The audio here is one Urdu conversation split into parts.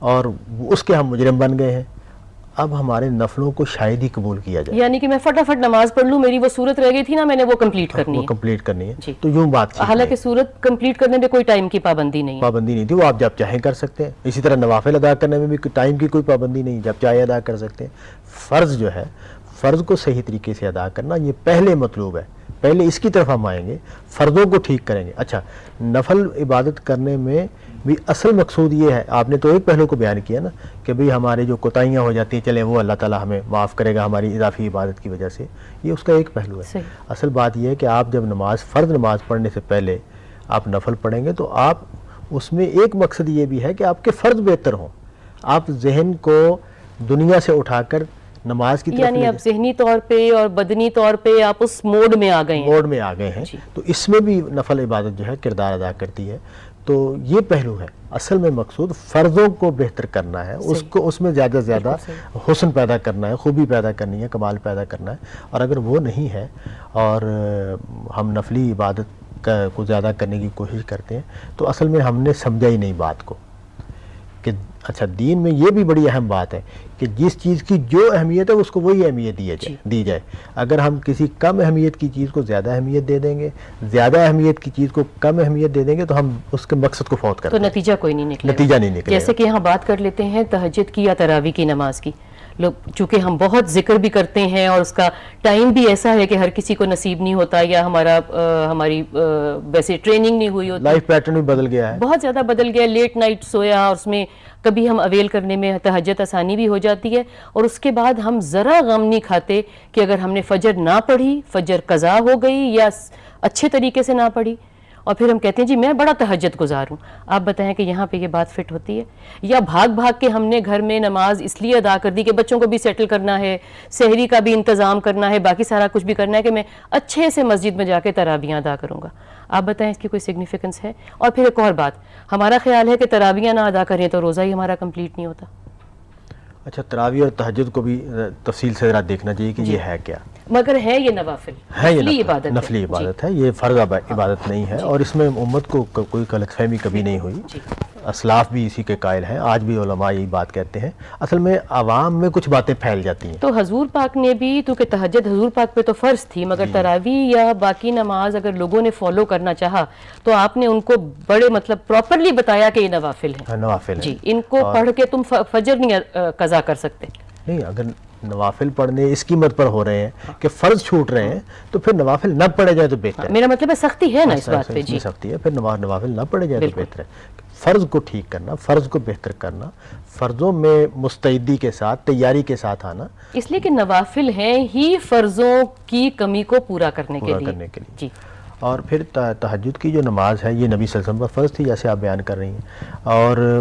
اور اس کے ہم مجرم بن گئے ہیں. اب ہمارے نفلوں کو شاید ہی قبول کیا جائے. یعنی کہ میں فٹافٹ نماز پڑھ لوں, میری وہ صورت رہ گئی تھی نا, میں نے وہ کمپلیٹ کرنی ہے, وہ کمپلیٹ کرنی ہے. جی. تو یوں بات ٹھیک حالانکہ صورت کمپلیٹ کرنے میں کوئی ٹائم کی پابندی نہیں ہے, پابندی نہیں تھی, وہ آپ جب چاہیں کر سکتے ہیں. اسی طرح نوافل ادا کرنے میں بھی ٹائم کی کوئی پابندی نہیں, جب چاہے ادا کر سکتے ہیں. فرض جو ہے, فرض کو صحیح طریقے سے ادا کرنا یہ پہلے مطلوب ہے. پہلے اس کی طرف ہم آئیں گے, فرضوں کو ٹھیک کریں گے. اچھا, نفل عبادت کرنے میں بھی اصل مقصود یہ ہے, آپ نے تو ایک پہلو کو بیان کیا نا کہ بھئی ہمارے جو کوتاہیاں ہو جاتی ہیں, چلیں وہ اللہ تعالیٰ ہمیں معاف کرے گا ہماری اضافی عبادت کی وجہ سے, یہ اس کا ایک پہلو ہے. اصل بات یہ ہے کہ آپ جب فرض نماز پڑھنے سے پہلے آپ نفل پڑھیں گے تو آپ اس میں ایک مقصد یہ بھی ہے کہ آپ کے فرض بہتر ہوں, آپ ذہن کو دنیا سے اٹھا کر نماز کی طرف, یعنی آپ ذہنی طور پہ اور بدنی طور پہ آپ اس موڈ میں آ گئے ہیں. تو اس میں بھی نفل عبادت جو ہے کردار ادا کرتی ہے. تو یہ پہلو ہے. اصل میں مقصود فرضوں کو بہتر کرنا ہے, اس میں زیادہ سے زیادہ حسن پیدا کرنا ہے, خوبی پیدا کرنی ہے, کمال پیدا کرنا ہے. اور اگر وہ نہیں ہے اور ہم نفلی عبادت کو زیادہ کرنے کی کوشش کرتے ہیں تو اصل میں ہم نے سمجھا ہی نہیں بات کو کہ اچھا دین میں یہ بھی بڑی اہم بات ہے کہ جس چیز کی جو اہمیت ہے اس کو وہی اہمیت دی جائے. اگر ہم کسی کم اہمیت کی چیز کو زیادہ اہمیت دے دیں گے, زیادہ اہمیت کی چیز کو کم اہمیت دے دیں گے تو ہم اس کے مقصد کو فوت کر دیں گے, تو نتیجہ کوئی نہیں نکلے, نتیجہ نہیں نکلے. جیسے کہ یہاں بات کر لیتے ہیں تہجد کی یا تراویح کی نماز کی. لوگ چونکہ ہم بہت ذکر بھی کرتے ہیں اور اس کا ٹائم بھی ایسا ہے کہ ہر کسی کو نصیب نہیں ہوتا, یا ہماری ویسے ٹریننگ نہیں ہوئی ہوتی, لائف پیٹرن بھی بدل گیا ہے, بہت زیادہ بدل گیا. لیٹ نائٹ سویا, اور اس میں کبھی ہم اویل کرنے میں تہجد آسانی بھی ہو جاتی ہے, اور اس کے بعد ہم ذرا غم نہیں کھاتے کہ اگر ہم نے فجر نہ پڑھی, فجر قضا ہو گئی یا اچھے طریقے سے نہ پڑھی, اور پھر ہم کہتے ہیں جی میں بڑا تہجد گزار ہوں. آپ بتائیں کہ یہاں پہ یہ بات فٹ ہوتی ہے؟ یا بھاگ بھاگ کے ہم نے گھر میں نماز اس لیے ادا کر دی کہ بچوں کو بھی سیٹل کرنا ہے, سحری کا بھی انتظام کرنا ہے, باقی سارا کچھ بھی کرنا ہے, کہ میں اچھے سے مسجد میں جا کے تراویحاں ادا کروں گا. آپ بتائیں اس کی کوئی سگنیفیکنس ہے؟ اور پھر ایک اور بات, ہمارا خیال ہے کہ تراویحاں نہ ادا کریں تو روزہ ہی ہمارا کمپلیٹ نہیں ہوتا. اچھا, تراویح اور تہجد کو بھی تفصیل سے ذرا دیکھنا چاہیے کہ یہ ہے کیا. مگر ہے یہ نوافل, نفلی عبادت, نفلی عبادت ہے, یہ فرض عبادت نہیں ہے. اور اس میں امت کو کوئی غلط فہمی کبھی نہیں ہوئی, اسلاف بھی اسی کے قائل ہیں, آج بھی علماء یہی بات کہتے ہیں. اصل میں عوام میں کچھ باتیں پھیل جاتی ہیں. تو حضور پاک نے بھی, تو کہ تہجد حضور پاک پہ تو فرض تھی, مگر تراویح یا باقی نماز اگر لوگوں نے فالو کرنا چاہا تو آپ نے ان کو بڑے مطلب پراپرلی بتایا کہ یہ نوافل ہیں. نوافل جی, ان کو پڑھ کے تم فجر نہیں قضا کر سکتے. نہیں, اگر نوافل پڑھنے اس قیمت پر ہو رہے ہیں کہ فرض چھوٹ رہے ہیں تو پھر نوافل نہ پڑھے جائے تو بہتر ہے. میرا مطلب ہے سختی ہے نا اس بات پہ. جی, سختی ہے, پھر نوافل نہ پڑھے جائے تو بہتر ہے. فرض کو ٹھیک کرنا, فرض کو بہتر کرنا, فرضوں میں مستعدی کے ساتھ, تیاری کے ساتھ آنا, اس لیے کہ نوافل ہیں ہی فرضوں کی کمی کو پورا کرنے کے لیے. جی. اور پھر تہجد کی جو نماز ہے یہ نبی صلی اللہ علیہ وسلم پر فرض تھی, جیسے آپ بیان کر رہی ہیں. اور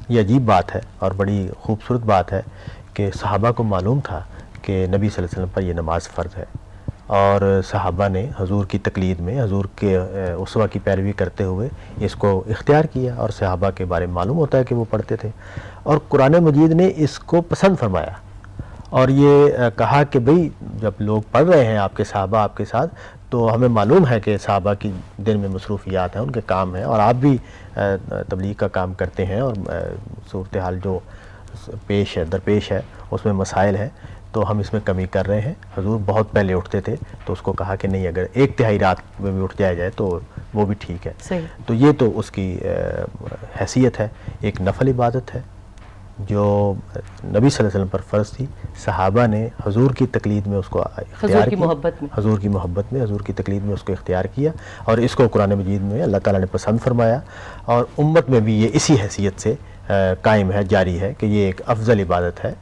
یہ عجیب بات ہے اور بڑی خوبصورت بات ہے کہ صحابہ کو معلوم تھا کہ نبی صلی اللہ علیہ وسلم پر یہ نماز فرض ہے, اور صحابہ نے حضور کی تقلید میں, حضور کے اسوہ کی پیروی کرتے ہوئے اس کو اختیار کیا, اور صحابہ کے بارے میں معلوم ہوتا ہے کہ وہ پڑھتے تھے. اور قرآن مجید نے اس کو پسند فرمایا اور یہ کہا کہ بھئی جب لوگ پڑھ رہے ہیں آپ کے صحابہ آپ کے ساتھ, تو ہمیں معلوم ہے کہ صحابہ کی دن میں مصروفیات ہیں, ان کے کام ہیں, اور آپ بھی تبلیغ کا کام کرتے ہیں, اور صورتحال جو درپیش ہے اس میں مسائل ہیں, تو ہم اس میں کمی کر رہے ہیں. حضور بہت پہلے اٹھتے تھے تو اس کو کہا کہ نہیں, اگر 1/3 رات میں بھی اٹھ جائے تو وہ بھی ٹھیک ہے. تو یہ تو اس کی حیثیت ہے, ایک نفل عبادت ہے جو نبی صلی اللہ علیہ وسلم پر فرض تھی. صحابہ نے حضور کی تقلید میں اس کو اختیار کیا, حضور کی محبت میں, حضور کی تقلید میں اس کو اختیار کیا, اور اس کو قرآن مجید میں اللہ تعالیٰ نے پسند فرمایا, اور امت میں بھی یہ اسی حیثیت سے قائم ہے, جاری ہے کہ یہ ایک افضل عبادت ہے.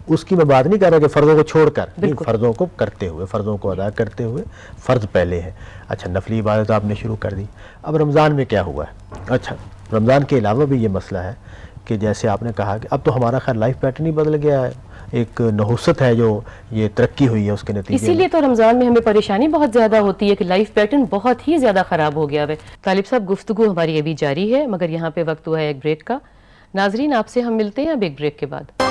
اس کی میں بات نہیں کر رہا کہ فرضوں کو چھوڑ کر, فرضوں کو کرتے ہوئے, فرضوں کو ادا کرتے ہوئے, فرض پہلے ہے. اچھا, نفلی عبادت آپ نے شروع کر دی. اب رمضان میں کیا ہوا ہے؟ اچھا, رمضان کے علاوہ بھی یہ مسئلہ ہے کہ جیسے آپ نے کہا کہ اب تو ہمارا خیر لائف پیٹرن ہی بدل گیا ہے, ایک نحوست ہے جو یہ ترقی ہوئی ہے اس کے نتیجے. اسی لیے تو رمضان میں ہمیں پریشانی بہت زیادہ ہوتی ہے کہ لائف پیٹرن بہت ہی زیادہ خراب ہو گیا ہے. طالب صاحب, گفتگو ہماری ابھی جاری ہے, مگر یہاں پہ وقت ہوا ہے ایک بریک کا. ناظرین, آپ سے ہم ملتے ہیں اب ایک بریک کے بعد.